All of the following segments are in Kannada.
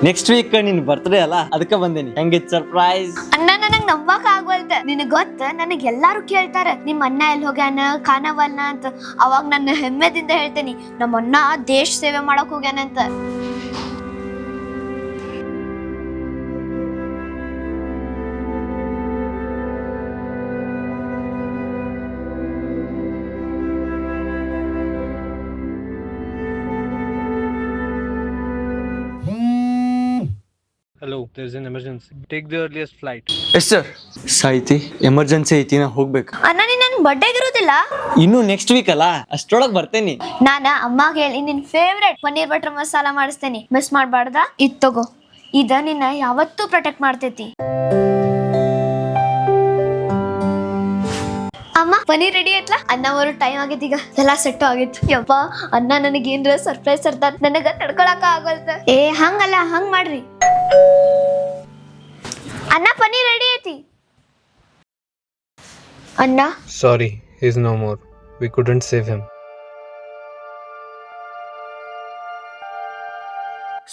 ನೆಕ್ಸ್ಟ್ ವೀಕ್ ನಿನ್ ಬರ್ತ್ಡೇ ಅಲ್ಲ, ಅದಕ್ಕೆ ಬಂದೇನಿ. ಹೆಂಗಿತ್ ಸರ್ಪ್ರೈಸ್? ಅಣ್ಣ ನನಗ್ ನಂಬಕ್ ಆಗ್ವಲ್ತ. ನಿನಗ್ ಗೊತ್ತ, ನನಗ್ ಎಲ್ಲಾರು ಕೇಳ್ತಾರ ನಿಮ್ ಅಣ್ಣ ಎಲ್ಲಿ ಹೋಗ್ಯಾನ ಕಾಣವಲ್ನ ಅಂತ. ಅವಾಗ ನನ್ನ ಹೆಮ್ಮೆದಿಂದ ಹೇಳ್ತೇನಿ, ನಮ್ಮ ಅಣ್ಣ ದೇಶ ಸೇವೆ ಮಾಡಕ್ ಹೋಗ್ಯಾನಂತ. Hello, there's an emergency. Take the earliest flight. Yes sir. ಸಾಯ್ತಿ, ಎಮರ್ಜೆನ್ಸಿ ಐತಿ, ನಾ ಹೋಗ್ಬೇಕು. ಅಣ್ಣ ನೀನ್ ನನ್ ಬರ್ಡೇಗೆ ಇರುದಿಲ್ಲ? ಇನ್ನು ನೆಕ್ಸ್ಟ್ ವೀಕ್ ಅಲ್ಲ, ಅಷ್ಟ್ರೊಳಗ್ ಬರ್ತೇನಿ. ನಾನ ಅಮ್ಮಾಗ ಹೇಳಿ ನಿನ್ ಫೇವ್ರೆಟ್ ಪನ್ನೀರ್ ಬಟರ್ ಮಸಾಲ ಮಾಡಿಸ್ತೇನಿ, ಮಿಸ್ ಮಾಡ್ಬಾರ್ದ. ಇದ್ ತಗೋ, ಇದ ನಿನ್ನ ಯಾವತ್ತೂ ಪ್ರೊಟೆಕ್ಟ್ ಮಾಡ್ತೈತಿ. ಅಮ್ಮ ಪನ್ನೀರ್ ರೆಡಿ ಆಯ್ತಲ್ಲ? ಅನ್ನ ಅವರು ಟೈಮ್ ಆಗೈತಿ, ಈಗ ಎಲ್ಲಾ ಸೆಟ್ ಆಗೈತಿ. ಯಪ್ಪ, ಅನ್ನ ನನಗೆ ಏನ್ರ ಸರ್ಪ್ರೈಸ್ ತರ್ತಾರ, ನನಗ ತಡ್ಕೊಳಕ ಆಗಲ್ತ. ಏ ಹಂಗಲ್ಲ, ಹಂಗ್ ಮಾಡ್ರಿ. ಅನ್ನ ಪನ್ನೀರ್ ರೆಡಿ ಐತಿ. ಅಣ್ಣ Sorry, he's no more. We couldn't save him.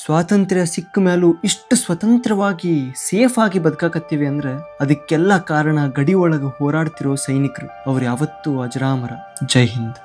ಸ್ವಾತಂತ್ರ್ಯ ಸಿಕ್ಕ ಮೇಲೂ ಇಷ್ಟು ಸ್ವತಂತ್ರವಾಗಿ ಸೇಫ್ ಆಗಿ ಬದುಕಾಕತ್ತೀವಿ ಅಂದ್ರೆ ಅದಕ್ಕೆಲ್ಲ ಕಾರಣ ಗಡಿ ಒಳಗೆ ಹೋರಾಡ್ತಿರೋ ಸೈನಿಕರು. ಅವ್ರು ಯಾವತ್ತೂ ಅಜರಾಮರ. ಜೈ ಹಿಂದ್.